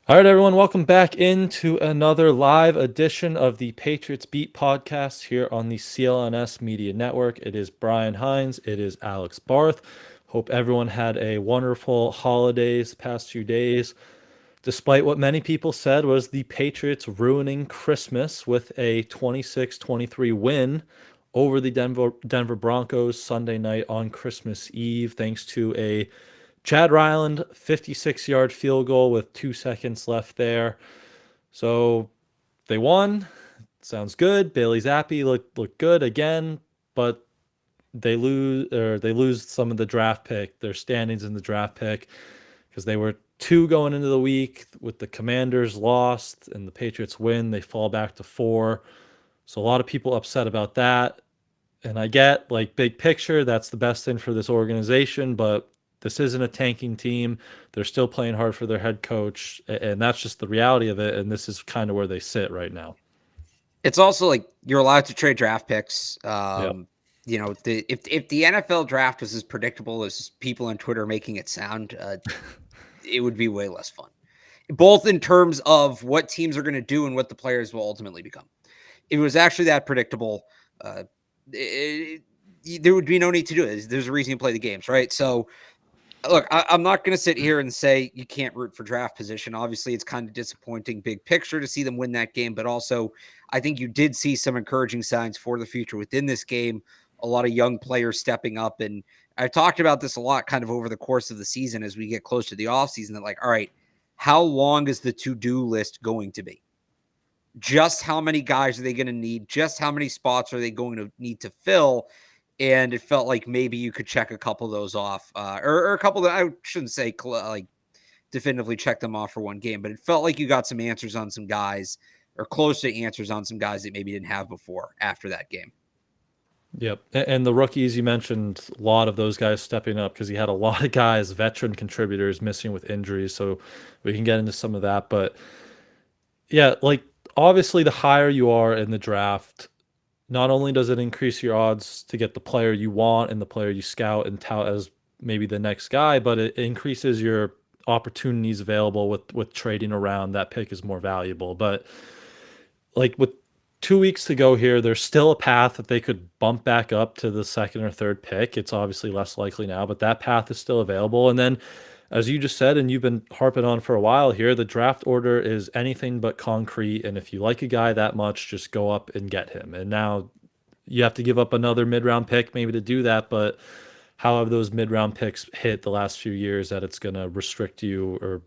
All right, everyone, welcome back into another live edition of the Patriots Beat Podcast here on the CLNS Media Network. It is Brian Hines. It is Alex Barth. Hope everyone had a wonderful holidays the past few days, despite what many people said was the Patriots ruining Christmas with a 26-23 win over the Denver Broncos Sunday night on Christmas Eve, thanks to a Chad Ryland 56-yard field goal with 2 seconds left there. So they won. Sounds good. Bailey Zappe looked good again, but they lose some of the draft pick, their standings in the draft pick, because they were two going into the week. With the Commanders lost and the Patriots win, they fall back to four. So a lot of people upset about that. And I get, like, big picture, that's the best thing for this organization, but this isn't a tanking team. They're still playing hard for their head coach, and that's just the reality of it. And this is kind of where they sit right now. It's also like you're allowed to trade draft picks. Yep. If the NFL draft was as predictable as people on Twitter making it sound, it would be way less fun, both in terms of what teams are going to do and what the players will ultimately become. If it was actually that predictable, there would be no need to do it. There's a reason you play the games, right? So, look, I'm not going to sit here and say you can't root for draft position. Obviously, it's kind of disappointing big picture to see them win that game, but also I think you did see some encouraging signs for the future within this game. A lot of young players stepping up, and I've talked about this a lot kind of over the course of the season as we get close to the offseason, that like, all right, how long is the to-do list going to be? Just how many guys are they going to need? Just how many spots are they going to need to fill? And it felt like maybe you could check a couple of those off, or a couple that I shouldn't say like definitively check them off for one game, but it felt like you got some answers on some guys, or close to answers on some guys that maybe didn't have before after that game. Yep. And the rookies, you mentioned a lot of those guys stepping up, because he had a lot of guys, veteran contributors, missing with injuries. So we can get into some of that. But yeah, like, obviously, the higher you are in the draft, not only does it increase your odds to get the player you want and the player you scout and tout as maybe the next guy, but it increases your opportunities available with trading around. That pick is more valuable. But, like, with 2 weeks to go here, there's still a path that they could bump back up to the second or third pick. It's obviously less likely now, but that path is still available. And then, as you just said, and you've been harping on for a while here, the draft order is anything but concrete. And if you like a guy that much, just go up and get him. And now you have to give up another mid-round pick maybe to do that. But how have those mid-round picks hit the last few years that it's going to restrict you, or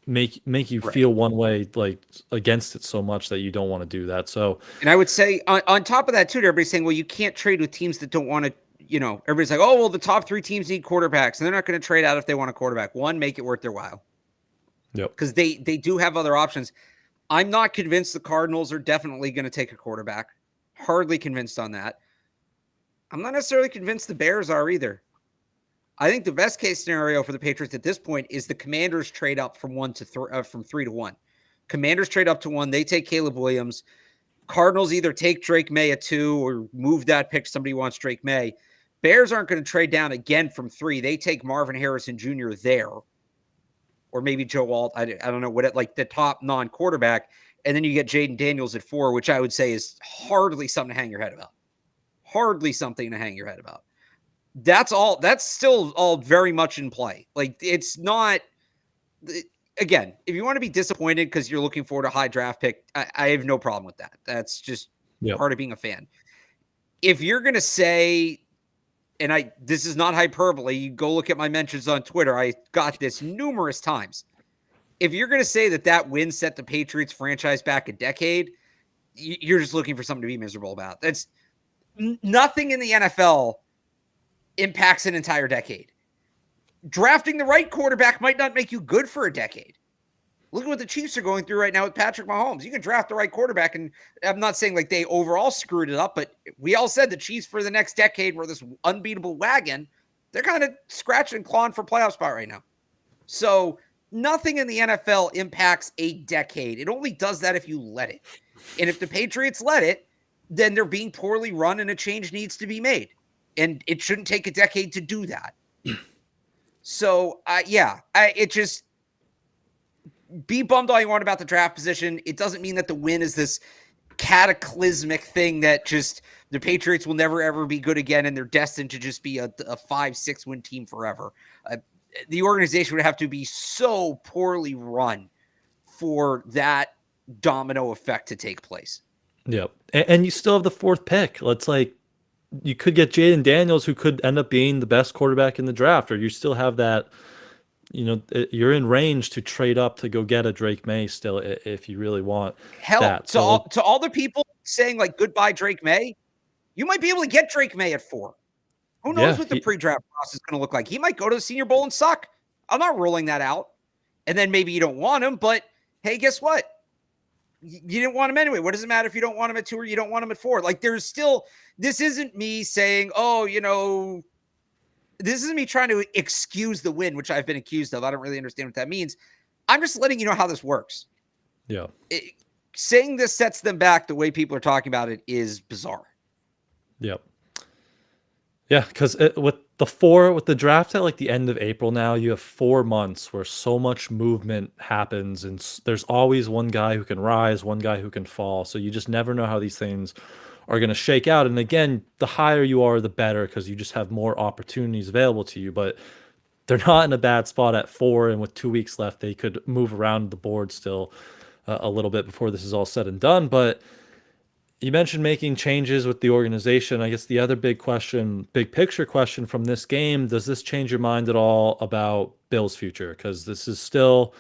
make you feel one way, like, against it so much that you don't want to do that? So, And I would say on top of that too, everybody's saying, well, you can't trade with teams that don't want to, everybody's like, oh, well, the top three teams need quarterbacks and they're not going to trade out if they want a quarterback. One, make it worth their while. yep. Because they do have other options. I'm not convinced the Cardinals are definitely going to take a quarterback. Hardly convinced on that. I'm not necessarily convinced the Bears are either. I think the best case scenario for the Patriots at this point is the Commanders trade up from from 3 to 1. Commanders trade up to 1. They take Caleb Williams. Cardinals either take Drake May at 2 or move that pick. Somebody wants Drake May. Bears aren't going to trade down again from 3. They take Marvin Harrison Jr. there, or maybe Joe Alt. I don't know what like the top non-quarterback. And then you get Jaden Daniels at 4, which I would say is hardly something to hang your head about. Hardly something to hang your head about. That's all. That's still all very much in play. Like, it's not. Again, if you want to be disappointed because you're looking forward to a high draft pick, I have no problem with that. That's just part of being a fan. If you're going to say, and this is not hyperbole, you go look at my mentions on Twitter. I got this numerous times. If you're going to say that win set the Patriots franchise back a decade, you're just looking for something to be miserable about. That's nothing in the NFL impacts an entire decade. Drafting the right quarterback might not make you good for a decade. Look at what the Chiefs are going through right now with Patrick Mahomes. You can draft the right quarterback, and I'm not saying like they overall screwed it up, but we all said the Chiefs for the next decade were this unbeatable wagon. They're kind of scratching and clawing for playoff spot right now. So nothing in the NFL impacts a decade. It only does that if you let it. And if the Patriots let it, then they're being poorly run and a change needs to be made. And it shouldn't take a decade to do that. So, it just, be bummed all you want about the draft position. It doesn't mean that the win is this cataclysmic thing that just the Patriots will never ever be good again and they're destined to just be a 5-6 win team forever. The organization would have to be so poorly run for that domino effect to take place. Yep. And you still have the fourth pick. Let's like, you could get Jaden Daniels, who could end up being the best quarterback in the draft, or you still have that, you're in range to trade up to go get a Drake May still if you really want that. To all the people saying like goodbye Drake May, you might be able to get Drake May at 4. Who knows what the pre-draft process is going to look like? He might go to the Senior Bowl and suck. I'm not ruling that out. And then maybe you don't want him, but hey, guess what? You didn't want him anyway. What does it matter if you don't want him at 2 or you don't want him at 4? Like there's still, this isn't me saying, this isn't me trying to excuse the win, which I've been accused of. I don't really understand what that means. I'm just letting you know how this works. Yeah. Saying this sets them back the way people are talking about it is bizarre. Yep. Yeah, because with the draft at like the end of April now, you have 4 months where so much movement happens, and there's always one guy who can rise, one guy who can fall. So you just never know how these things are going to shake out. And again, the higher you are, the better, because you just have more opportunities available to you. But they're not in a bad spot at 4, and with 2 weeks left, they could move around the board still a little bit before this is all said and done. But you mentioned making changes with the organization. I guess the other big picture question from this game, does this change your mind at all about Bill's future? Because this is still,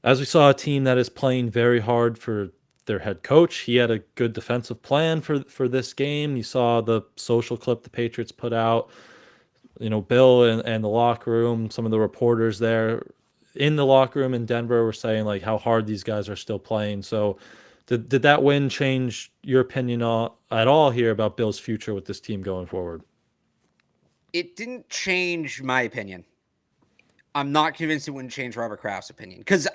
as we saw, a team that is playing very hard for their head coach. He had a good defensive plan for this game. You saw the social clip the Patriots put out. Bill and the locker room, some of the reporters there in the locker room in Denver were saying like how hard these guys are still playing. So did that win change your opinion at all here about Bill's future with this team going forward? It didn't change my opinion. I'm not convinced it wouldn't change Robert Kraft's opinion, because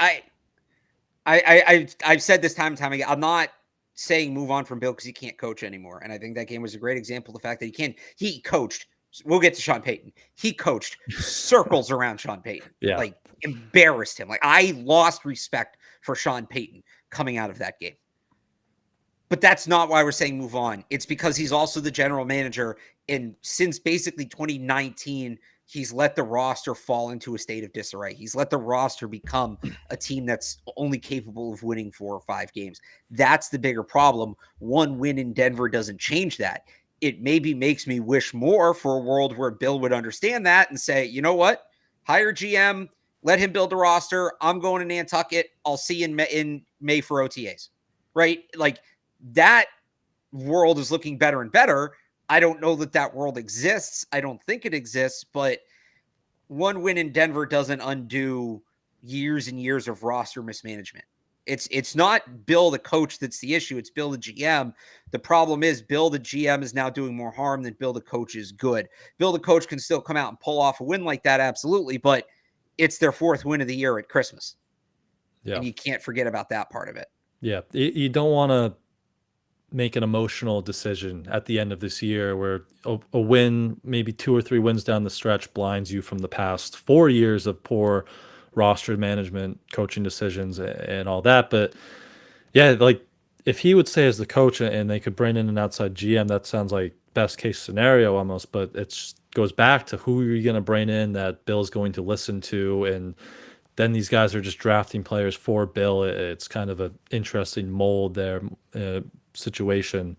I've said this time and time again. I'm not saying move on from Bill because he can't coach anymore, and I think that game was a great example of the fact that he coached. We'll get to Sean Payton. He coached circles around Sean Payton. Yeah. Like embarrassed him. Like I lost respect for Sean Payton coming out of that game. But that's not why we're saying move on. It's because he's also the general manager. And since basically 2019, he's let the roster fall into a state of disarray. He's let the roster become a team that's only capable of winning 4 or 5 games. That's the bigger problem. One win in Denver doesn't change that. It maybe makes me wish more for a world where Bill would understand that and say, you know what? Hire GM, let him build the roster. I'm going to Nantucket. I'll see you in May for OTAs, right? Like that world is looking better and better. I don't know that world exists. I don't think it exists, but one win in Denver doesn't undo years and years of roster mismanagement. It's not Bill the coach that's the issue. It's Bill the GM. The problem is Bill the GM is now doing more harm than Bill the coach is good. Bill the coach can still come out and pull off a win like that, absolutely, but it's their 4th win of the year at Christmas. Yeah. And you can't forget about that part of it. Yeah. You don't want to make an emotional decision at the end of this year where a win, maybe 2 or 3 wins down the stretch, blinds you from the past 4 years of poor roster management, coaching decisions, and all that. But yeah, like if he would stay as the coach and they could bring in an outside GM, that sounds like best case scenario almost. But it goes back to who are you going to bring in that Bill's going to listen to, and then these guys are just drafting players for Bill. It's kind of an interesting mold there, situation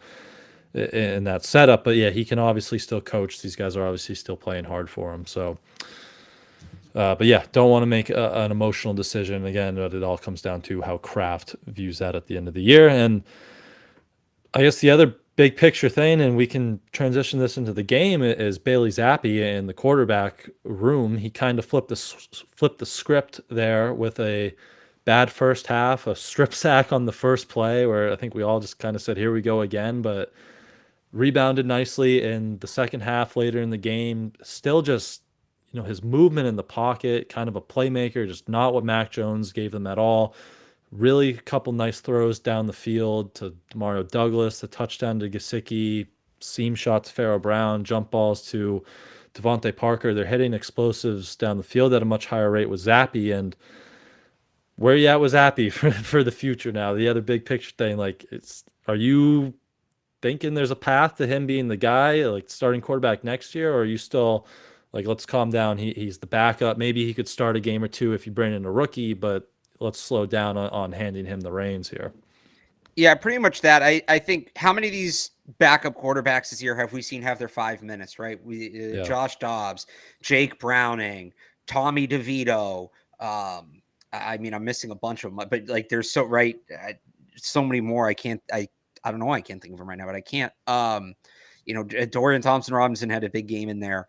in that setup. But yeah, he can obviously still coach. These guys are obviously still playing hard for him. So, but yeah, don't want to make an emotional decision again. But it all comes down to how Kraft views that at the end of the year. And I guess the other big picture thing, and we can transition this into the game, is Bailey Zappe in the quarterback room. He kind of flipped the script there with a bad first half, a strip sack on the first play where I think we all just kind of said, here we go again, but rebounded nicely in the second half later in the game. Still just, his movement in the pocket, kind of a playmaker, just not what Mac Jones gave them at all. Really a couple nice throws down the field to Mario Douglas, the touchdown to Gesicki, seam shot to Pharaoh Brown, jump balls to Devontae Parker. They're hitting explosives down the field at a much higher rate with Zappe. And where you at with Zappe for the future now? The other big picture thing, like, are you thinking there's a path to him being the guy, like starting quarterback next year, or are you still like, let's calm down? He's the backup. Maybe he could start a game or two if you bring in a rookie, but let's slow down on handing him the reins here. Yeah, pretty much that. I think how many of these backup quarterbacks this year have we seen have their 5 minutes, right? Yeah. Josh Dobbs, Jake Browning, Tommy DeVito. I mean, I'm missing a bunch of them, but like there's so many more. I don't know. I can't think of them right now, but I can't. Dorian Thompson-Robinson had a big game in there.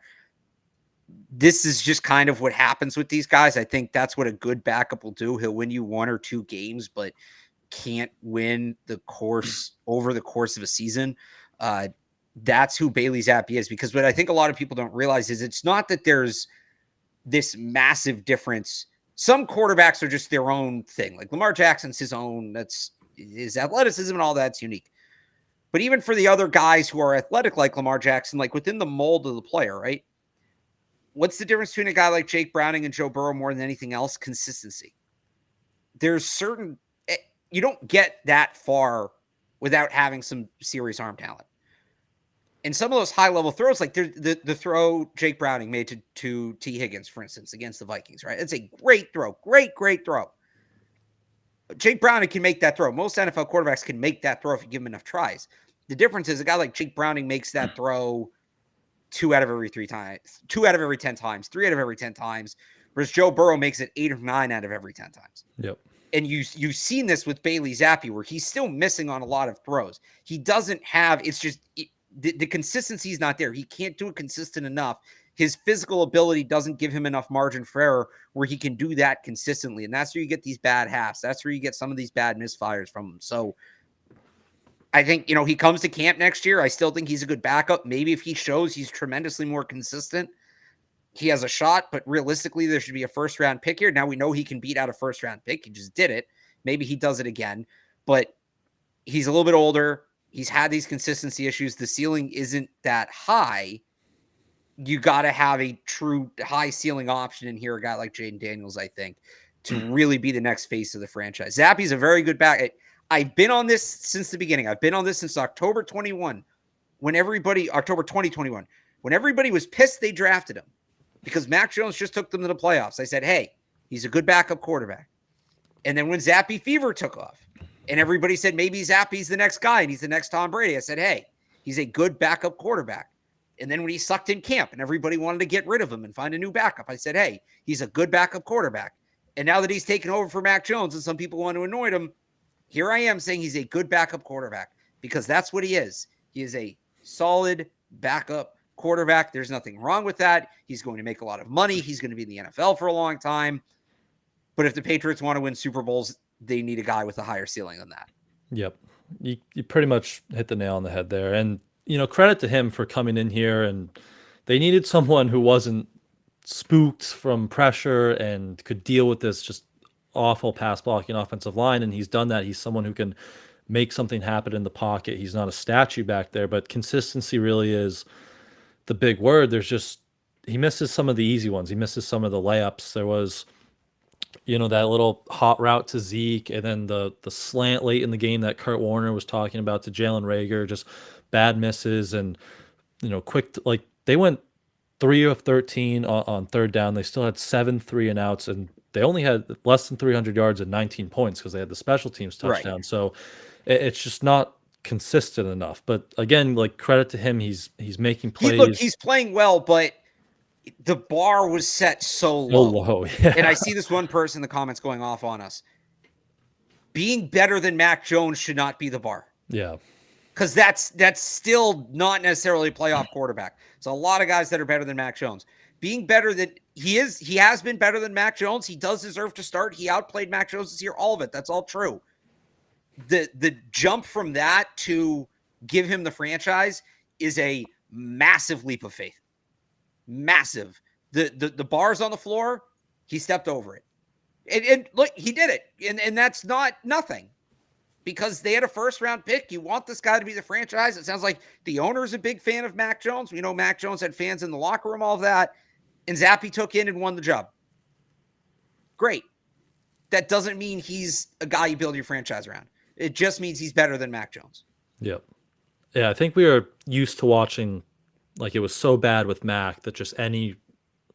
This is just kind of what happens with these guys. I think that's what a good backup will do. He'll win you 1 or 2 games, but can't win over the course of a season. That's who Bailey Zappe is, because what I think a lot of people don't realize is it's not that there's this massive difference. Some quarterbacks are just their own thing. Like Lamar Jackson's his own, that's his athleticism and all that's unique. But even for the other guys who are athletic like Lamar Jackson, like within the mold of the player, right? What's the difference between a guy like Jake Browning and Joe Burrow more than anything else? Consistency. You don't get that far without having some serious arm talent. And some of those high-level throws, like the throw Jake Browning made to T. Higgins, for instance, against the Vikings, right? It's a great throw. Great throw. Jake Browning can make that throw. Most NFL quarterbacks can make that throw if you give him enough tries. The difference is a guy like Jake Browning makes that throw 2 out of every 3 times, 2 out of every 10 times, 3 out of every 10 times, whereas Joe Burrow makes it 8 or 9 out of every 10 times. Yep. And you've seen this with Bailey Zappe, where he's still missing on a lot of throws. He doesn't have, it's just the consistency is not there. He can't do it consistent enough. His physical ability doesn't give him enough margin for error where he can do that consistently. And that's where you get these bad halves. That's where you get some of these bad misfires from him. So I think, he comes to camp next year. I still think he's a good backup. Maybe if he shows he's tremendously more consistent, he has a shot, but realistically, there should be a first-round pick here. Now we know he can beat out a first-round pick. He just did it. Maybe he does it again, but he's a little bit older. He's had these consistency issues. The ceiling isn't that high. You got to have a true high ceiling option in here, a guy like Jaden Daniels, I think, to really be the next face of the franchise. Zappe's a very good back. I've been on this since the beginning. I've been on this since October 2021, when everybody was pissed they drafted him, because Mac Jones just took them to the playoffs. I said, hey, he's a good backup quarterback. And then when Zappe fever took off and everybody said maybe Zappe's the next guy and he's the next Tom Brady, I said, hey, he's a good backup quarterback. And then when he sucked in camp and everybody wanted to get rid of him and find a new backup, I said, hey, he's a good backup quarterback. And now that he's taken over for Mac Jones and some people want to anoint him, here I am saying he's a good backup quarterback, because that's what he is. He is a solid backup quarterback. There's nothing wrong with that. He's going to make a lot of money. He's going to be in the NFL for a long time. But if the Patriots want to win Super Bowls, they need a guy with a higher ceiling than that. Yep. You pretty much hit the nail on the head there. And, credit to him for coming in here, and they needed someone who wasn't spooked from pressure and could deal with this just awful pass blocking offensive line. And he's done that. He's someone who can make something happen in the pocket. He's not a statue back there, but consistency really is the big word. He misses some of the easy ones. He misses some of the layups. There was, that little hot route to Zeke, and then the slant late in the game that Kurt Warner was talking about to Jalen Reagor, just bad misses. And, like they went 3 of 13 on third down. They still had 7 3-and-outs, and they only had less than 300 yards and 19 points because they had the special teams touchdown. Right. So it's just not consistent enough. But again, like, credit to him, he's making plays. He's playing well, but the bar was set so low. Yeah. And I see this one person in the comments going off on us. Being better than Mac Jones should not be the bar. Yeah. Because that's still not necessarily a playoff quarterback. There's a lot of guys that are better than Mac Jones. Being better than he has been better than Mac Jones. He does deserve to start. He outplayed Mac Jones this year. All of it. That's all true. The jump from that to give him the franchise is a massive leap of faith. Massive. The bar's on the floor. He stepped over it. And look, he did it. And that's not nothing, because they had a first-round pick. You want this guy to be the franchise. It sounds like the owner's a big fan of Mac Jones. We know Mac Jones had fans in the locker room, all of that. And Zappe took in and won the job. Great. that doesn't mean he's a guy you build your franchise around. It just means he's better than Mac Jones. Yep. Yeah, I think we are used to watching, like, it was so bad with Mac that just any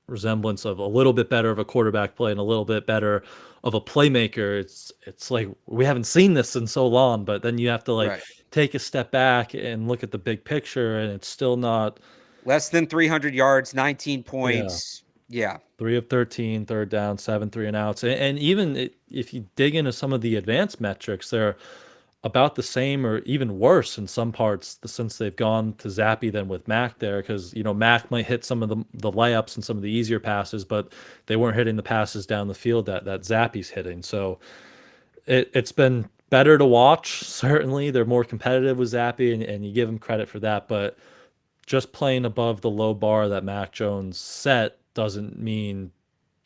resemblance of a little bit better of a quarterback play and a little bit better of a playmaker, it's like we haven't seen this in so long. But then you have to like Right. take a step back and look at the big picture, and it's still not Less than 300 yards, 19 yeah. points. Yeah. 3 of 13, third down, 7 3 and outs. And even if you dig into some of the advanced metrics, they're about the same or even worse in some parts since they've gone to Zappe than with Mac there. Because, Mac might hit some of the layups and some of the easier passes, but they weren't hitting the passes down the field that Zappe's hitting. So it's been better to watch. Certainly, they're more competitive with Zappe, and you give them credit for that. But just playing above the low bar that Mac Jones set doesn't mean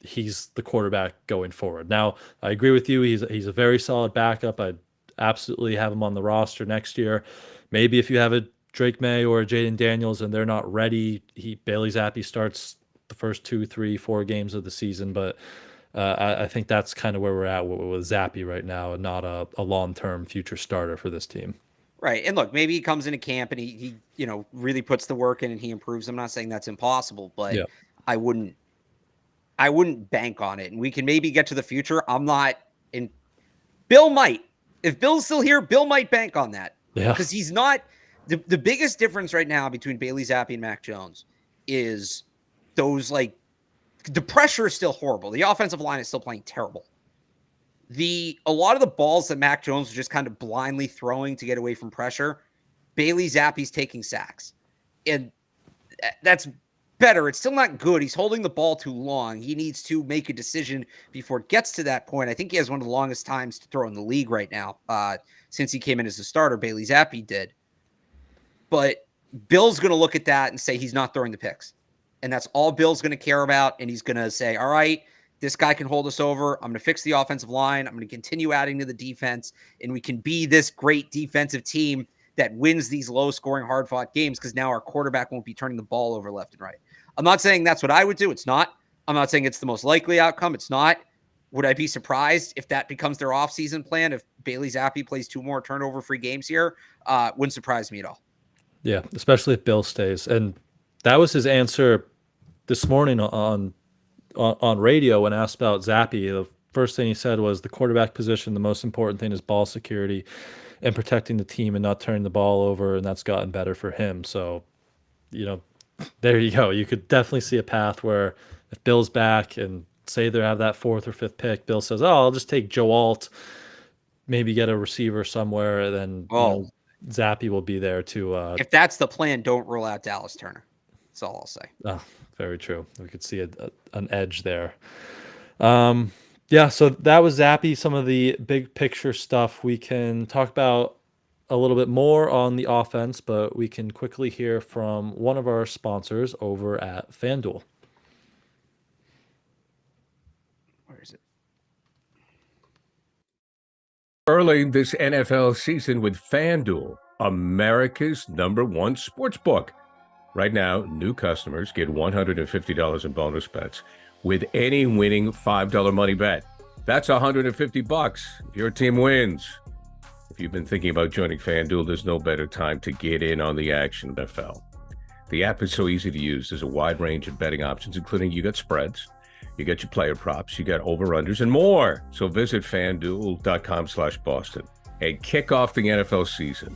he's the quarterback going forward. Now, I agree with you. He's a very solid backup. I'd absolutely have him on the roster next year. Maybe if you have a Drake May or a Jaden Daniels and they're not ready, Bailey Zappi starts the first 2, 3, 4 games of the season. But I think that's kind of where we're at with Zappi right now, and not a long-term future starter for this team. Right. And look, maybe he comes into camp and he really puts the work in and he improves. I'm not saying that's impossible, but Yeah. I wouldn't bank on it. And we can maybe get to the future. I'm not in. Bill might. If Bill's still here, Bill might bank on that. Yeah. Because he's not. The biggest difference right now between Bailey Zappi and Mac Jones is those, like, the pressure is still horrible. The offensive line is still playing terrible. A lot of the balls that Mac Jones was just kind of blindly throwing to get away from pressure, Bailey Zappi's taking sacks. And that's better. It's still not good. He's holding the ball too long. He needs to make a decision before it gets to that point. I think he has one of the longest times to throw in the league right now. Since he came in as a starter, Bailey Zappi did. But Bill's going to look at that and say he's not throwing the picks. And that's all Bill's going to care about. And he's going to say, all right, this guy can hold us over. I'm going to fix the offensive line. I'm going to continue adding to the defense. And we can be this great defensive team that wins these low-scoring, hard-fought games, because now our quarterback won't be turning the ball over left and right. I'm not saying that's what I would do. It's not. I'm not saying it's the most likely outcome. It's not. Would I be surprised if that becomes their offseason plan, if Bailey Zappi plays 2 more turnover-free games here? Wouldn't surprise me at all. Yeah, especially if Bill stays. And that was his answer this morning on radio when asked about Zappi. The first thing he said was the quarterback position, the most important thing is ball security and protecting the team and not turning the ball over, and that's gotten better for him. So, there you go. You could definitely see a path where if Bill's back and say they have that 4th or 5th pick, Bill says, "Oh, I'll just take Joe Alt, maybe get a receiver somewhere, and then Zappi will be there to." If that's the plan, don't rule out Dallas Turner. That's all I'll say. Oh, very true. We could see an edge there. Yeah, so that was Zappe. Some of the big picture stuff. We can talk about a little bit more on the offense, but we can quickly hear from one of our sponsors over at FanDuel. Where is it? Early this NFL season with FanDuel, America's #1 sportsbook. Right now, new customers get $150 in bonus bets with any winning $5 money bet. That's $150 if your team wins. If you've been thinking about joining FanDuel, there's no better time to get in on the action, NFL. The app is so easy to use. There's a wide range of betting options, including you got spreads, you get your player props, you got over-unders, and more. So visit FanDuel.com/Boston and kick off the NFL season.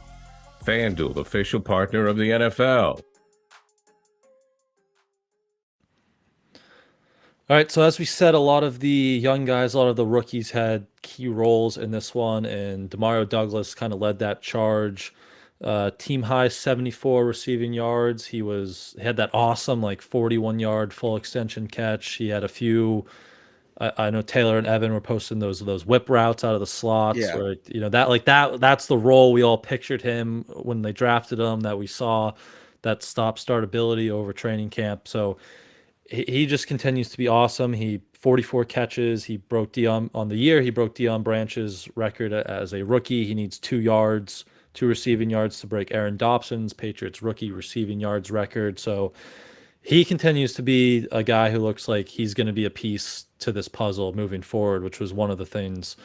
FanDuel, official partner of the NFL. All right, so as we said, a lot of the young guys, a lot of the rookies had key roles in this one, and Demario Douglas kind of led that charge. Team high 74 receiving yards. He had that awesome 41-yard full extension catch. He had a few. I know Taylor and Evan were posting those whip routes out of the slots. Yeah. Where, that's the role we all pictured him when they drafted him. That we saw that stop-start ability over training camp. So he just continues to be awesome. He 44 catches. He broke Deion on the year. He broke Deion Branch's record as a rookie. He needs 2 receiving yards to break Aaron Dobson's Patriots rookie receiving yards record. So he continues to be a guy who looks like he's going to be a piece to this puzzle moving forward, which was one of the things.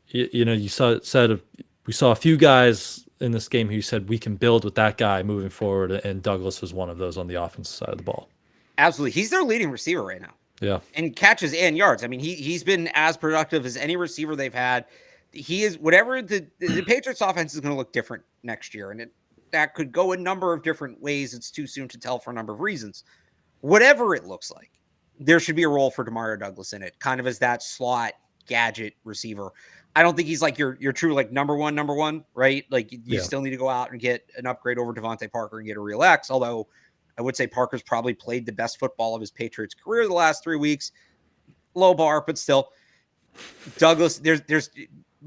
You said we saw a few guys in this game who said we can build with that guy moving forward, and Douglas was one of those on the offensive side of the ball. Absolutely. He's their leading receiver right now. Yeah. And catches and yards. I mean, he's been as productive as any receiver they've had. He is whatever the Patriots offense is going to look different next year. And that could go a number of different ways. It's too soon to tell for a number of reasons. Whatever it looks like, there should be a role for Demario Douglas in it, kind of as that slot gadget receiver. I don't think he's like your true like number one, right? Like you still need to go out and get an upgrade over Devontae Parker and get a real X, although I would say Parker's probably played the best football of his Patriots career the last 3 weeks. Low bar, but still. Douglas, there's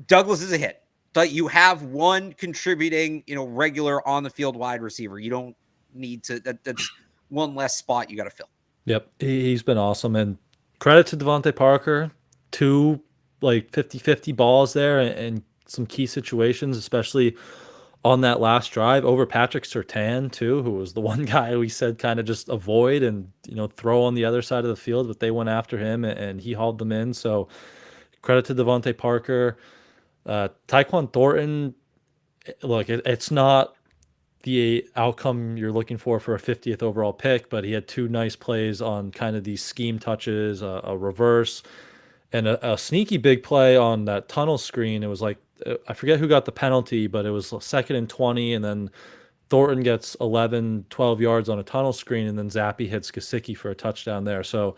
Douglas is a hit. But you have one contributing, regular on the field wide receiver. You don't need to that's one less spot you got to fill. Yep. He's been awesome. And credit to Devontae Parker. 2 like 50-50 balls there and some key situations, especially on that last drive over Patrick Surtain too, who was the one guy we said kind of just avoid and throw on the other side of the field, but they went after him and he hauled them in. So credit to Devontae Parker. Tyquan Thornton, look, it's not the outcome you're looking for a 50th overall pick, but he had 2 nice plays on kind of these scheme touches, a reverse, and a sneaky big play on that tunnel screen. It was like, I forget who got the penalty, but it was 2nd and 20, and then Thornton gets 11, 12 yards on a tunnel screen, and then Zappe hits Gesicki for a touchdown there. So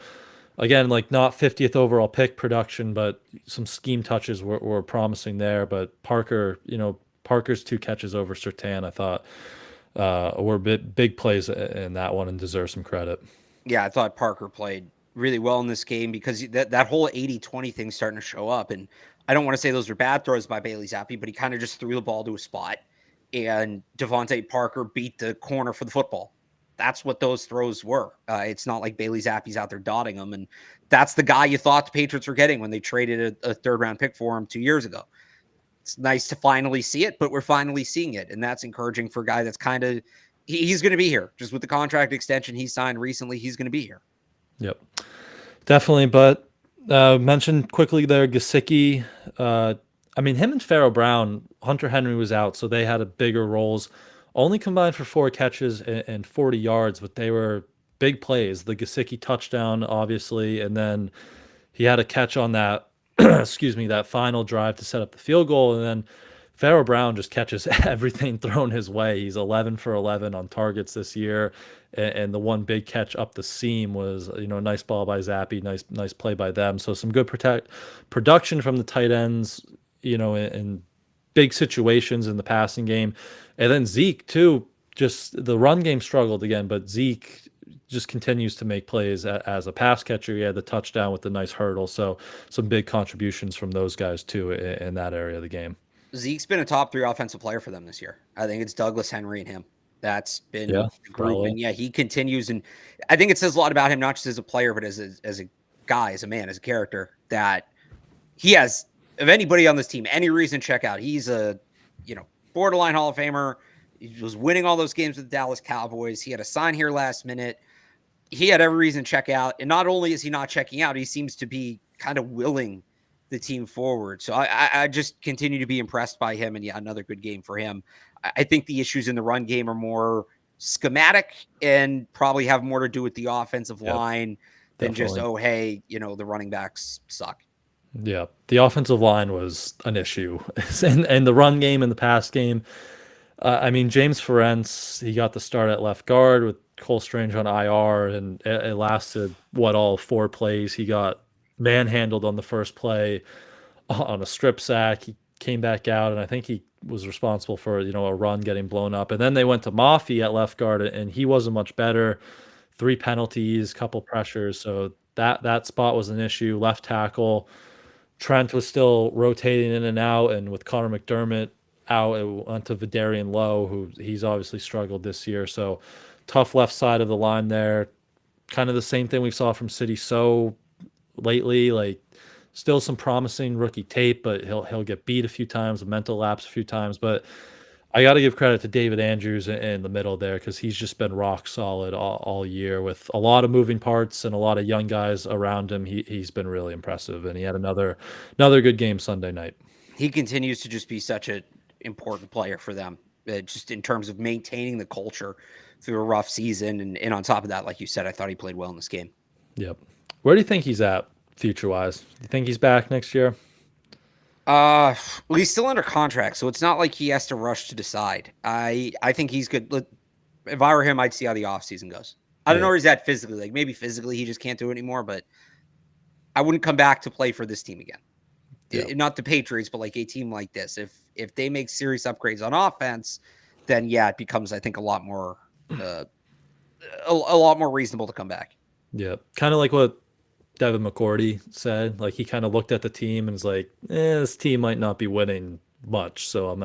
again, like not 50th overall pick production, but some scheme touches were promising there. But Parker, Parker's 2 catches over Surtain, I thought were big plays in that one and deserve some credit. Yeah, I thought Parker played really well in this game because that whole 80-20 thing's starting to show up. And I don't want to say those are bad throws by Bailey Zappe, but he kind of just threw the ball to a spot. And Devontae Parker beat the corner for the football. That's what those throws were. It's not like Bailey Zappe's out there dotting them. And that's the guy you thought the Patriots were getting when they traded a 3rd-round pick for him 2 years ago. It's nice to finally see it, but we're finally seeing it. And that's encouraging for a guy that's kind of he's going to be here. Just with the contract extension he signed recently, he's going to be here. Yep, definitely. But mentioned quickly there, Gesicki. I mean, him and Pharaoh Brown, Hunter Henry was out, so they had a bigger roles. Only combined for 4 catches and 40 yards, but they were big plays. The Gesicki touchdown, obviously, and then he had a catch on that, that final drive to set up the field goal, and then Pharaoh Brown just catches everything thrown his way. He's 11 for 11 on targets this year, and the one big catch up the seam was, a nice ball by Zappe, nice play by them. So some good production from the tight ends, in big situations in the passing game. And then Zeke too, just the run game struggled again, but Zeke just continues to make plays as a pass catcher. He had the touchdown with the nice hurdle. So some big contributions from those guys too in that area of the game. Zeke's been a top 3 offensive player for them this year. I think it's Douglas, Henry, and him. That's been the group. And he continues. And I think it says a lot about him, not just as a player, but as a guy, as a man, as a character, that he has, of anybody on this team, any reason to check out. He's a, borderline Hall of Famer. He was winning all those games with the Dallas Cowboys. He had a sign here last minute. He had every reason to check out. And not only is he not checking out, he seems to be kind of willing the team forward. So I just continue to be impressed by him. And another good game for him. I think the issues in the run game are more schematic and probably have more to do with the offensive line than just, the running backs suck. Yeah, the offensive line was an issue. and the run game and the pass game. I mean, James Ferentz, he got the start at left guard with Cole Strange on IR, and it lasted, all 4 plays. He got manhandled on the first play on a strip sack. He came back out, and I think he was responsible for, a run getting blown up. And then they went to Mafi at left guard, and he wasn't much better. 3 penalties, couple pressures. So that spot was an issue. Left tackle, Trent was still rotating in and out, and with Connor McDermott out, it went to Vidarian Lowe, who he's obviously struggled this year. So tough left side of the line there. Kind of the same thing we saw from City So lately. Like, still some promising rookie tape, but he'll get beat a few times, a mental lapse a few times. But I got to give credit to David Andrews in the middle there because he's just been rock solid all year with a lot of moving parts and a lot of young guys around him. He's been really impressive, and he had another good game Sunday night. He continues to just be such an important player for them, just in terms of maintaining the culture through a rough season. And on top of that, like you said, I thought he played well in this game. Yep. Where do you think he's at future-wise? Do you think he's back next year? Well, he's still under contract, so it's not like he has to rush to decide. I think he's good. If I were him, I'd see how the offseason goes. I don't know where he's at physically. Like maybe physically he just can't do it anymore, but I wouldn't come back to play for this team again. Not the Patriots, but like a team like this. If they make serious upgrades on offense, then yeah, it becomes, I think, a lot more reasonable to come back. Yeah. Kind of like what Devin McCourty said. Like he kind of looked at the team and was like, this team might not be winning much, so I'm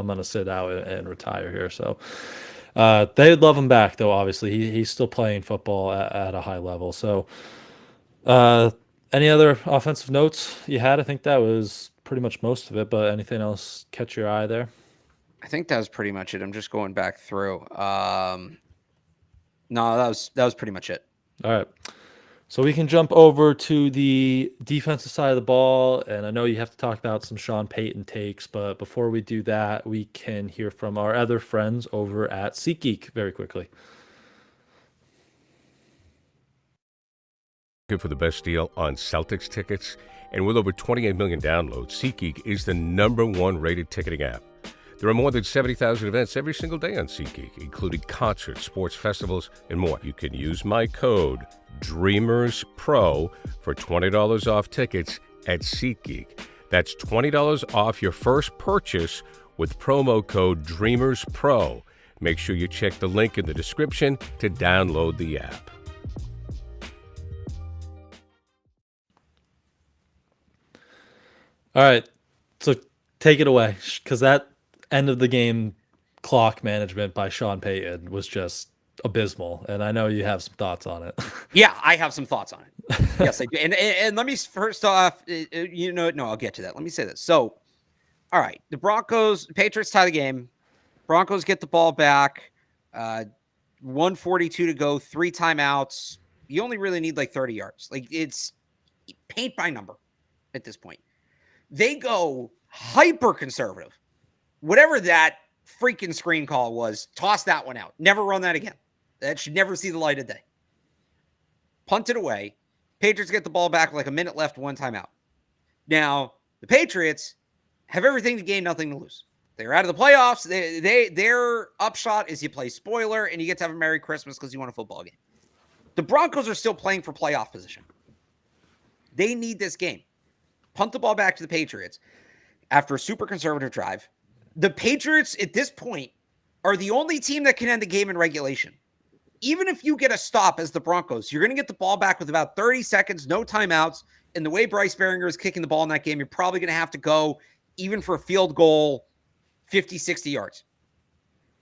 gonna sit out and retire here. So they'd love him back though. Obviously, he's still playing football at a high level. So any other offensive notes you had? I think that was pretty much most of it. But anything else catch your eye there? I think that was pretty much it. I'm just going back through. No, that was pretty much it. All right. So we can jump over to the defensive side of the ball, and I know you have to talk about some Sean Payton takes, but before we do that, we can hear from our other friends over at SeatGeek very quickly. Good for the best deal on Celtics tickets, and with over 28 million downloads, SeatGeek is the #1 rated ticketing app. There are more than 70,000 events every single day on SeatGeek, including concerts, sports festivals, and more. You can use my code DREAMERSPRO for $20 off tickets at SeatGeek. That's $20 off your first purchase with promo code DREAMERSPRO. Make sure you check the link in the description to download the app. All right, so take it away, because that end of the game clock management by Sean Payton was just abysmal, and I know you have some thoughts on it. Yeah, I have some thoughts on it. Yes, I do. And let me first off, I'll get to that. Let me say this. So, all right, the Patriots tie the game. Broncos get the ball back. 1:42 to go, 3 timeouts. You only really need like 30 yards. Like it's paint by number at this point. They go hyper conservative. Whatever that freaking screen call was, toss that one out. Never run that again. That should never see the light of day. Punt it away. Patriots get the ball back with like a minute left, 1 timeout. Now, the Patriots have everything to gain, nothing to lose. They're out of the playoffs. Their upshot is you play spoiler and you get to have a Merry Christmas because you won a football game. The Broncos are still playing for playoff position. They need this game. Punt the ball back to the Patriots after a super conservative drive. The Patriots at this point are the only team that can end the game in regulation. Even if you get a stop as the Broncos, you're going to get the ball back with about 30 seconds, no timeouts. And the way Bryce Behringer is kicking the ball in that game, you're probably going to have to go, even for a field goal, 50, 60 yards.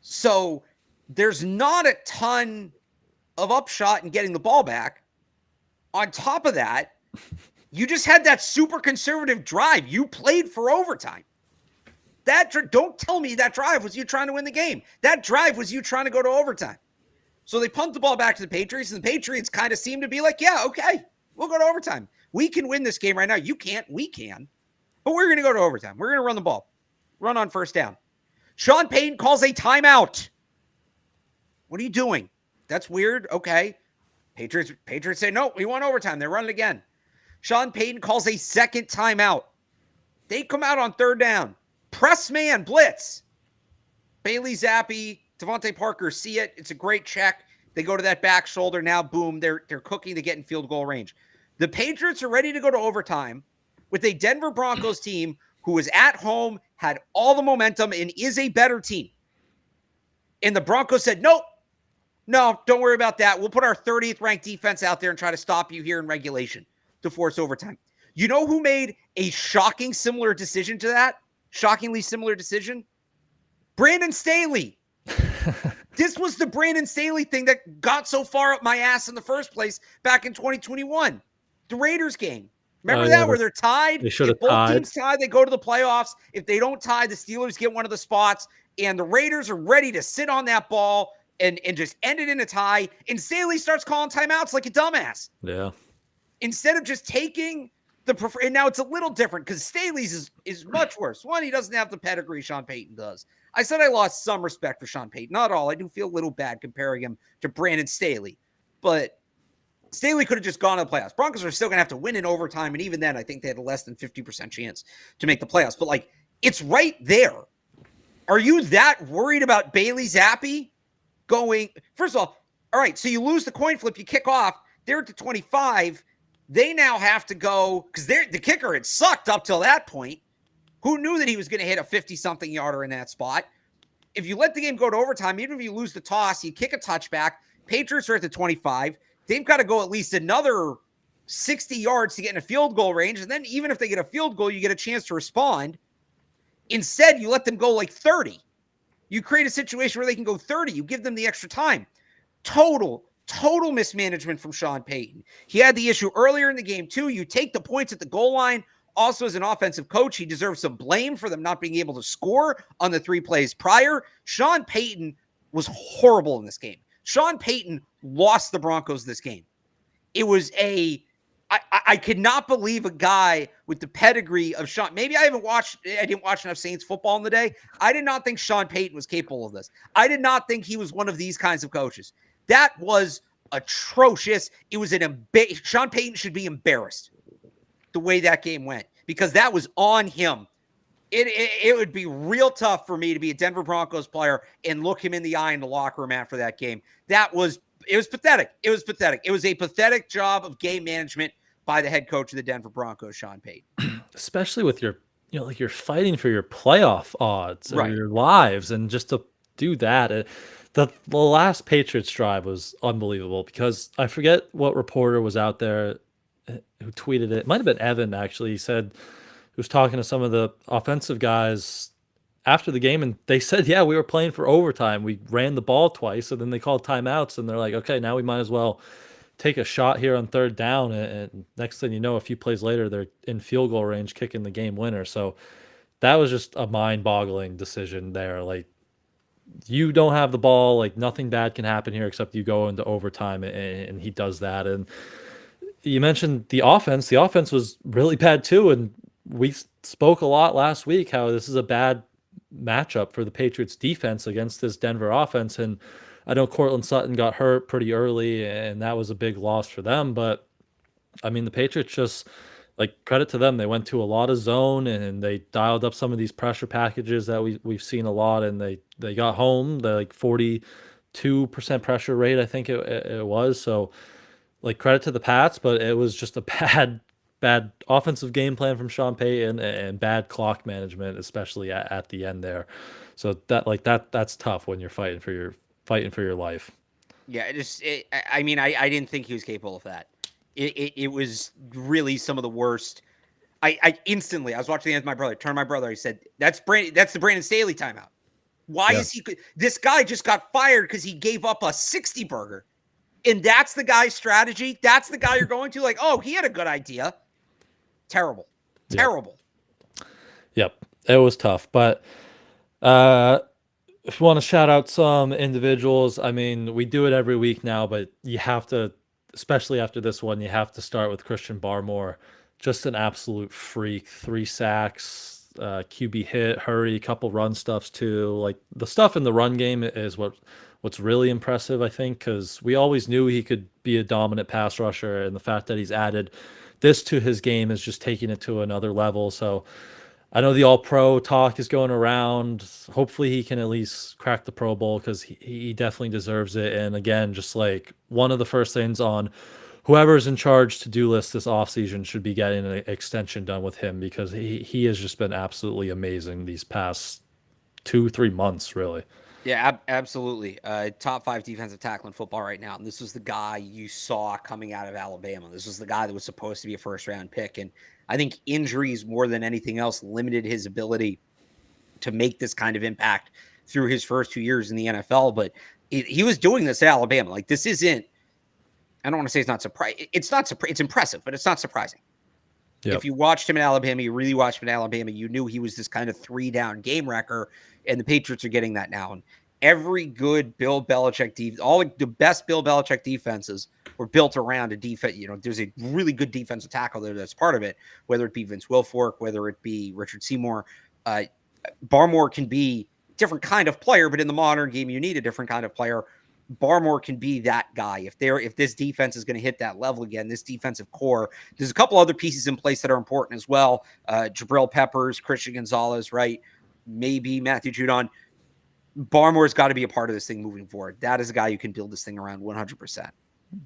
So there's not a ton of upshot in getting the ball back. On top of that, you just had that super conservative drive. You played for overtime. Don't tell me that drive was you trying to win the game. That drive was you trying to go to overtime. So they pumped the ball back to the Patriots, and the Patriots kind of seem to be like, yeah, okay, we'll go to overtime. We can win this game right now. You can't. We can. But we're going to go to overtime. We're going to run the ball. Run on first down. Sean Payton calls a timeout. What are you doing? That's weird. Okay. Patriots say, no, we want overtime. They run it again. Sean Payton calls a second timeout. They come out on 3rd down. Press man, blitz. Bailey Zappe, Devontae Parker see it. It's a great check. They go to that back shoulder. Now, boom, they're cooking to get in field goal range. The Patriots are ready to go to overtime with a Denver Broncos team who was at home, had all the momentum, and is a better team. And the Broncos said, nope, no, don't worry about that. We'll put our 30th ranked defense out there and try to stop you here in regulation to force overtime. You know who made a shockingly similar decision to that? Shockingly similar decision? Brandon Staley. This was the Brandon Staley thing that got so far up my ass in the first place back in 2021. The Raiders game. Remember that where they're tied? They should have both tied. teams tie, they go to the playoffs. If they don't tie, the Steelers get one of the spots. and the Raiders are ready to sit on that ball and just end it in a tie. And Staley starts calling timeouts like a dumbass. Yeah. Instead of just taking and now it's a little different because Staley's is much worse. One, he doesn't have the pedigree Sean Payton does. I said I lost some respect for Sean Payton. Not all. I do feel a little bad comparing him to Brandon Staley. But Staley could have just gone to the playoffs. Broncos are still going to have to win in overtime. And even then, I think they had a less than 50% chance to make the playoffs. But, like, it's right there. Are you that worried about Bailey Zappe going? First of all right, so you lose the coin flip, you kick off. They're at the 25. They now have to go because the kicker had sucked up till that point. Who knew that he was going to hit a 50-something yarder in that spot? If you let the game go to overtime, even if you lose the toss, you kick a touchback. Patriots are at the 25. They've got to go at least another 60 yards to get in a field goal range. And then even if they get a field goal, you get a chance to respond. Instead, you let them go like 30. You create a situation where they can go 30. You give them the extra time. Total mismanagement from Sean Payton. He had the issue earlier in the game, too. You take the points at the goal line. Also, as an offensive coach, he deserves some blame for them not being able to score on the 3 plays prior. Sean Payton was horrible in this game. Sean Payton lost the Broncos this game. It was I could not believe a guy with the pedigree of Sean. Maybe I didn't watch enough Saints football in the day. I did not think Sean Payton was capable of this. I did not think he was one of these kinds of coaches. That was atrocious. It was Sean Payton should be embarrassed the way that game went because that was on him. It would be real tough for me to be a Denver Broncos player and look him in the eye in the locker room after that game. It was pathetic. It was pathetic. It was a pathetic job of game management by the head coach of the Denver Broncos, Sean Payton. Especially with your, like you're fighting for your playoff odds or Right. your lives, and just to do that. The last Patriots drive was unbelievable because I forget what reporter was out there who tweeted it. It might have been Evan, actually. He said he was talking to some of the offensive guys after the game, and they said, yeah, we were playing for overtime. We ran the ball twice, and then they called timeouts, and they're like, okay, now we might as well take a shot here on 3rd down. And next thing you know, a few plays later, they're in field goal range kicking the game winner. So that was just a mind-boggling decision there. Like, you don't have the ball, like nothing bad can happen here except you go into overtime, and he does that. And you mentioned the offense. The offense was really bad too, and we spoke a lot last week how this is a bad matchup for the Patriots defense against this Denver offense. And I know Cortland Sutton got hurt pretty early, and that was a big loss for them. But I mean, the Patriots just, like, credit to them. They went to a lot of zone, and they dialed up some of these pressure packages that we've seen a lot, and they got home. The like 42% pressure rate, I think it was. So, like, credit to the Pats, but it was just a bad offensive game plan from Sean Payton and bad clock management, especially at the end there. So that's tough when you're fighting for your life. Yeah, I mean, I didn't think he was capable of that. It was really some of the worst. I instantly, I was watching the end with my brother, turned to my brother. He said, that's the Brandon Staley timeout. Why is this guy just got fired because he gave up a 60 burger. And that's the guy's strategy. That's the guy you're going to, like, oh, he had a good idea. Terrible. Yep. It was tough. But if you want to shout out some individuals, I mean, we do it every week now, but you have to, especially after this one, you have to start with Christian Barmore. Just an absolute freak. 3 sacks, QB hit, hurry, couple run stuffs too. Like, the stuff in the run game is what's really impressive, I think, because we always knew he could be a dominant pass rusher, and the fact that he's added this to his game is just taking it to another level. So I know the All-Pro talk is going around. Hopefully he can at least crack the Pro Bowl because he definitely deserves it. And again, just like one of the first things on whoever's in charge to-do list this offseason should be getting an extension done with him because he has just been absolutely amazing these past 2-3 months, really. Yeah, absolutely. Top 5 defensive tackle in football right now. And this was the guy you saw coming out of Alabama. This was the guy that was supposed to be a first-round pick. And I think injuries, more than anything else, limited his ability to make this kind of impact through his first 2 years in the NFL. But he was doing this at Alabama. Like, this isn't, I don't want to say it's not surprising. It's impressive, but it's not surprising. Yep. If you watched him in Alabama, you really watched him in Alabama, you knew he was this kind of 3-down game wrecker, and the Patriots are getting that now. And every good Bill Belichick all the best Bill Belichick defenses were built around a defense. There's a really good defensive tackle there that's part of it, whether it be Vince Wilfork, whether it be Richard Seymour. Barmore can be a different kind of player, but in the modern game, you need a different kind of player. Barmore can be that guy. If this defense is going to hit that level again, this defensive core, there's a couple other pieces in place that are important as well. Jabril Peppers, Christian Gonzalez, right? Maybe Matthew Judon. Barmore's got to be a part of this thing moving forward. That is a guy you can build this thing around 100%.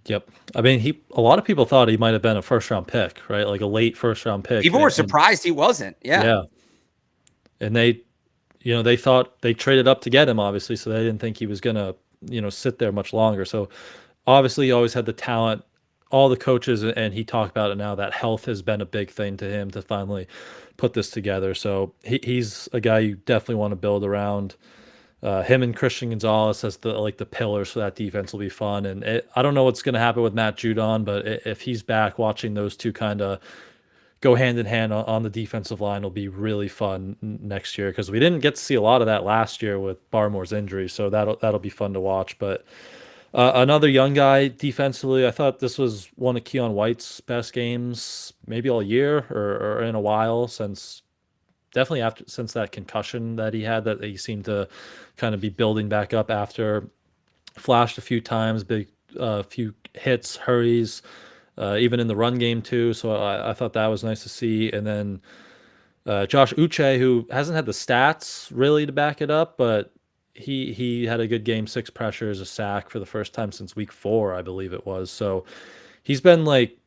Yep. I mean, a lot of people thought he might have been a first-round pick, right? Like a late first-round pick. People were surprised he wasn't. Yeah. And they thought they traded up to get him, obviously, so they didn't think he was going to, sit there much longer. So obviously he always had the talent, all the coaches, and he talked about it now, that health has been a big thing to him to finally put this together. So he's a guy you definitely want to build around. Him and Christian Gonzalez as the pillars for that defense will be fun. And I don't know what's going to happen with Matt Judon, but if he's back, watching those two kind of go hand in hand on the defensive line will be really fun next year, because we didn't get to see a lot of that last year with Barmore's injury. So that'll be fun to watch. But another young guy defensively, I thought this was one of Keon White's best games, maybe all year or in a while, since that concussion that he had, that he seemed to kind of be building back up after. Flashed a few times, big few hits, hurries, even in the run game too. So I thought that was nice to see. And then Josh Uche, who hasn't had the stats really to back it up, but he had a good game, 6 pressures, a sack for the first time since week 4, I believe it was. So he's been like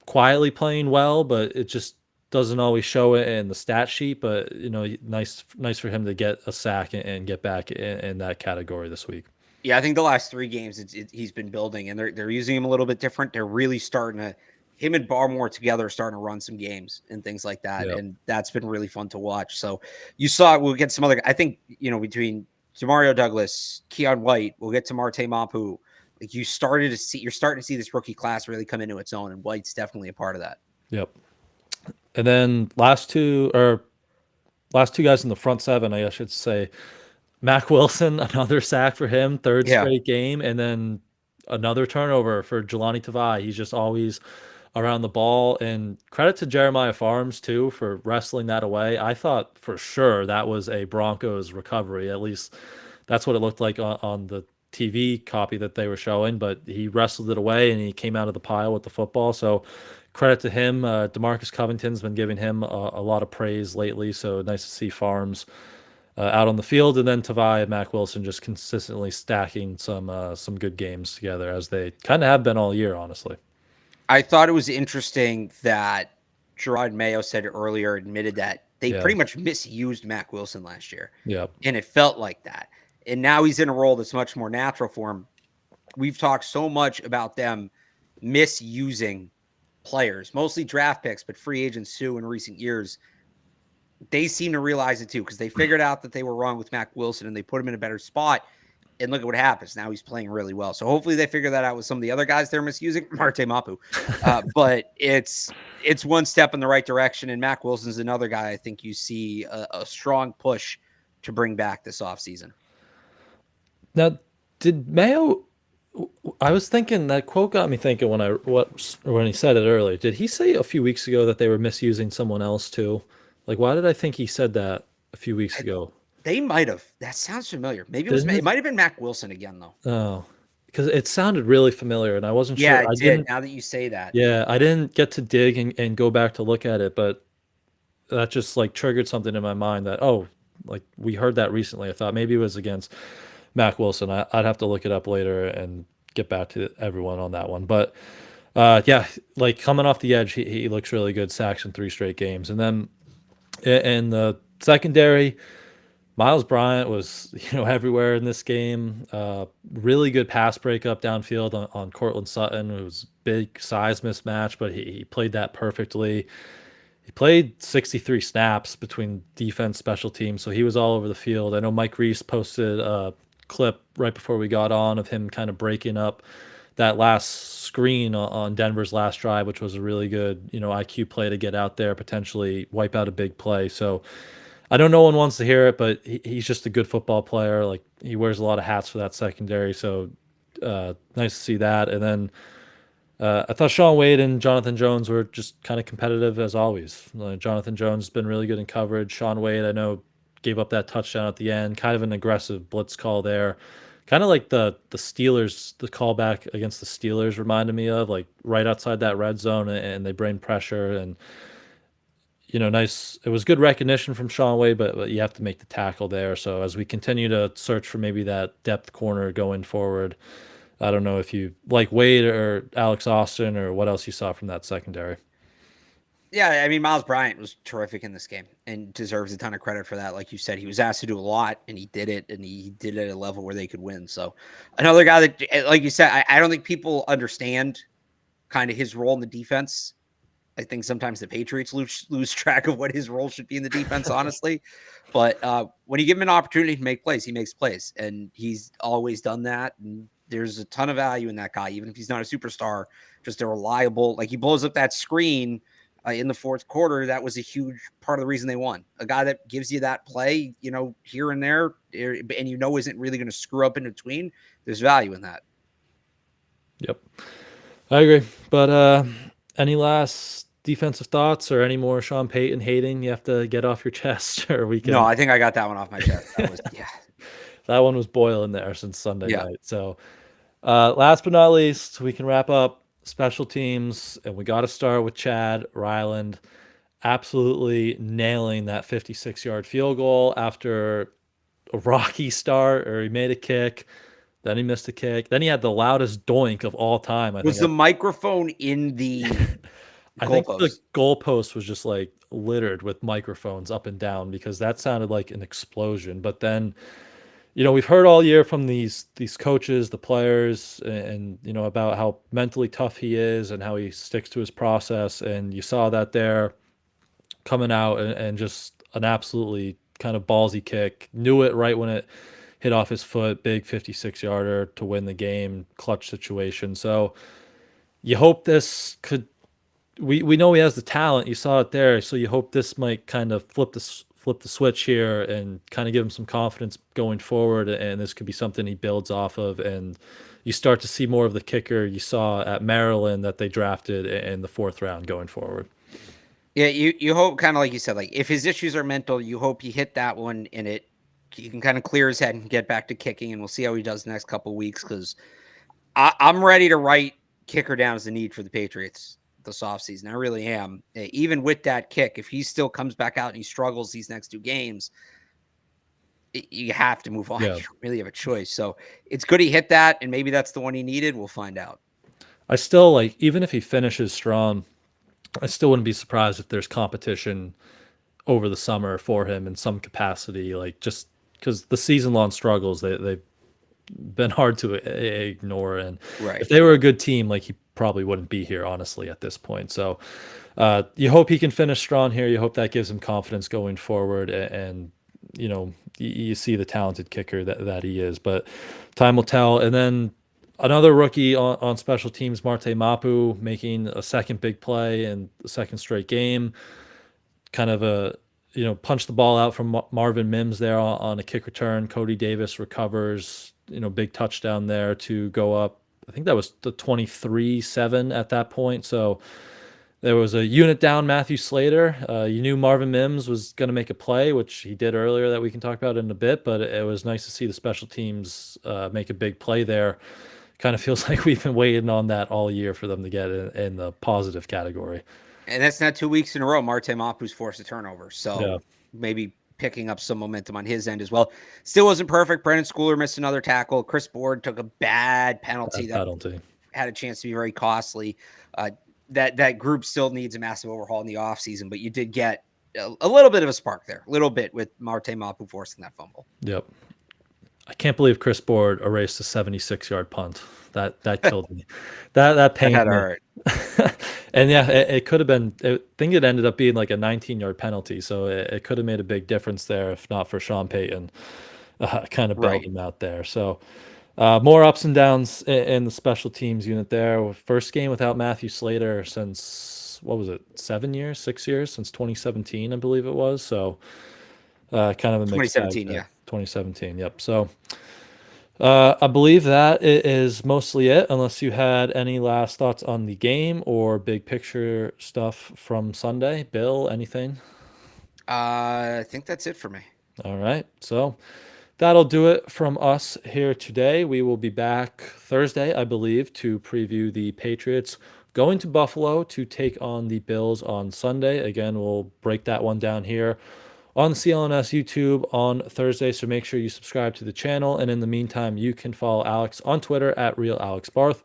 quietly playing well, but it just doesn't always show it in the stat sheet. But nice for him to get a sack and get back in that category this week. Yeah, I think the last 3 games he's been building, and they're using him a little bit different. They're really starting to, him and Barmore together are starting to run some games and things like that. Yep. And that's been really fun to watch. So you saw, we'll get some other, I think, between Demario Douglas, Keon White, we'll get to Marte Mapu. Like you're starting to see this rookie class really come into its own, and White's definitely a part of that. Yep. And then last two guys in the front 7, I should say. Mac Wilson, another sack for him, 3rd straight game, and then another turnover for Jelani Tavai. He's just always around the ball. And credit to Jeremiah Farms, too, for wrestling that away. I thought for sure that was a Broncos recovery. At least that's what it looked like on the TV copy that they were showing. But he wrestled it away, and he came out of the pile with the football. So credit to him. DeMarcus Covington's been giving him a lot of praise lately. So nice to see Farms out on the field, and then Tavai and Mac Wilson just consistently stacking some good games together, as they kind of have been all year, honestly. I thought it was interesting that Gerard Mayo said earlier, admitted that they pretty much misused Mac Wilson last year. Yep. And it felt like that. And now he's in a role that's much more natural for him. We've talked so much about them misusing players, mostly draft picks, but free agents too in recent years. They seem to realize it too, because they figured out that they were wrong with Mac Wilson and they put him in a better spot. And look at what happens. Now he's playing really well. So hopefully they figure that out with some of the other guys they're misusing. Marte Mapu. But it's one step in the right direction. And Mac Wilson's another guy I think you see a strong push to bring back this offseason. Now, did Mayo... I was thinking, that quote got me thinking when he said it earlier. Did he say a few weeks ago that they were misusing someone else too? Like, why did I think he said that a few weeks ago? They might have. That sounds familiar. Maybe it might have been Mac Wilson again, though. Oh, because it sounded really familiar, and I wasn't sure. Yeah, it did. Now that you say that. Yeah, I didn't get to dig and go back to look at it, but that just like triggered something in my mind that, like we heard that recently. I thought maybe it was against Mac Wilson. I'd have to look it up later and get back to everyone on that one. But yeah, like coming off the edge, he looks really good. Sacks in 3 straight games, and then in the secondary, Miles Bryant was, everywhere in this game. Really good pass breakup downfield on Cortland Sutton. It was big size mismatch, but he played that perfectly. He played 63 snaps between defense, special teams, so he was all over the field. I know Mike Reese posted a clip right before we got on of him kind of breaking up that last screen on Denver's last drive, which was a really good, IQ play to get out there, potentially wipe out a big play. So I know no one wants to hear it, but he's just a good football player. Like, he wears a lot of hats for that secondary. So nice to see that. And then I thought Shaun Wade and Jonathan Jones were just kind of competitive as always. Jonathan Jones has been really good in coverage. Shaun Wade, I know, gave up that touchdown at the end. Kind of an aggressive blitz call there. Kind of like the Steelers, the callback against the Steelers reminded me of, like right outside that red zone, and they bring pressure and nice. It was good recognition from Shaun Wade, but you have to make the tackle there. So as we continue to search for maybe that depth corner going forward, I don't know if you like Wade or Alex Austin or what else you saw from that secondary. Yeah, I mean, Miles Bryant was terrific in this game and deserves a ton of credit for that. Like you said, he was asked to do a lot, and he did it, and he did it at a level where they could win. So another guy that, like you said, I don't think people understand kind of his role in the defense. I think sometimes the Patriots lose track of what his role should be in the defense, honestly. But when you give him an opportunity to make plays, he makes plays, and he's always done that. And there's a ton of value in that guy, even if he's not a superstar, just a reliable, like he blows up that screen in the fourth quarter. That was a huge part of the reason they won. A guy that gives you that play, here and there, and isn't really going to screw up in between. There's value in that. Yep, I agree. But any last defensive thoughts or any more Sean Payton hating you have to get off your chest, or we can? No, I think I got that one off my chest. That was that one was boiling there since Sunday night. So last but not least, we can wrap up special teams, and we got to start with Chad Ryland absolutely nailing that 56-yard field goal after a rocky start, or he made a kick, then he missed a kick, then he had the loudest doink of all time. Was the microphone in the I think the goalpost was just like littered with microphones up and down, because that sounded like an explosion. But then, we've heard all year from these coaches, the players, and about how mentally tough he is and how he sticks to his process. And you saw that there coming out, and just an absolutely kind of ballsy kick. Knew it right when it hit off his foot. Big 56-yarder to win the game, clutch situation. So you hope this could. We know he has the talent. You saw it there. So you hope this might kind of flip the switch here and kind of give him some confidence going forward. And this could be something he builds off of. And you start to see more of the kicker you saw at Maryland that they drafted in the 4th round going forward. Yeah, you hope, kind of like you said, like if his issues are mental, you hope he hit that one and you can kind of clear his head and get back to kicking. And we'll see how he does the next couple of weeks, because I'm ready to write kicker down as a need for the Patriots this offseason. I really am. Even with that kick, if he still comes back out and he struggles these next 2 games, you have to move on. Yeah. You don't really have a choice. So it's good he hit that, and maybe that's the one he needed. We'll find out. I still, like, even if he finishes strong, I still wouldn't be surprised if there's competition over the summer for him in some capacity, like just because the season-long struggles, they've been hard to ignore. And right. If they were a good team, like, he probably wouldn't be here, honestly, at this point. So you hope he can finish strong here. You hope that gives him confidence going forward, and you see the talented kicker that he is. But time will tell. And then another rookie on special teams, Marte Mapu, making a second big play in the second straight game. Kind of punch the ball out from Marvin Mims there on a kick return. Cody Davis recovers, big touchdown there to go up. I think that was the 23-7 at that point. So there was a unit down Matthew Slater. You knew Marvin Mims was going to make a play, which he did earlier that we can talk about in a bit, but it was nice to see the special teams make a big play there. Kind of feels like we've been waiting on that all year for them to get in the positive category. And that's not 2 weeks in a row Marte Mapu's forced a turnover. So maybe picking up some momentum on his end as well. Still wasn't perfect. Brennan Schooler missed another tackle. Chris Board took a bad penalty that had a chance to be very costly. That group still needs a massive overhaul in the offseason, but you did get a little bit of a spark there, a little bit with Marte Mapu forcing that fumble. Yep. I can't believe Chris Board erased a 76-yard punt. That killed me. That pained me. Hurt. And yeah, it could have been. I think it ended up being like a 19-yard penalty, so it could have made a big difference there if not for Sean Payton kind of bailed him out there. So More ups and downs in the special teams unit there. First game without Matthew Slater since, what was it, 7 years, 6 years, since 2017, I believe it was. So kind of a mixed bag 2017, there. yeah. 2017, yep. So I believe that is mostly it, unless you had any last thoughts on the game or big picture stuff from Sunday. Bill, anything? I think that's it for me. All right. So that'll do it from us here today. We will be back Thursday, I believe, to preview the Patriots going to Buffalo to take on the Bills on Sunday. Again, we'll break that one down here on the CLNS YouTube on Thursday, so make sure you subscribe to the channel. And in the meantime, you can follow Alex on Twitter at RealAlexBarth.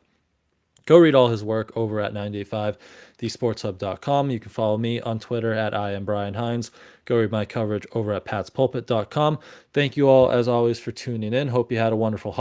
Go read all his work over at 985thesportshub.com. You can follow me on Twitter at I am Brian Hines. Go read my coverage over at patspulpit.com. Thank you all, as always, for tuning in. Hope you had a wonderful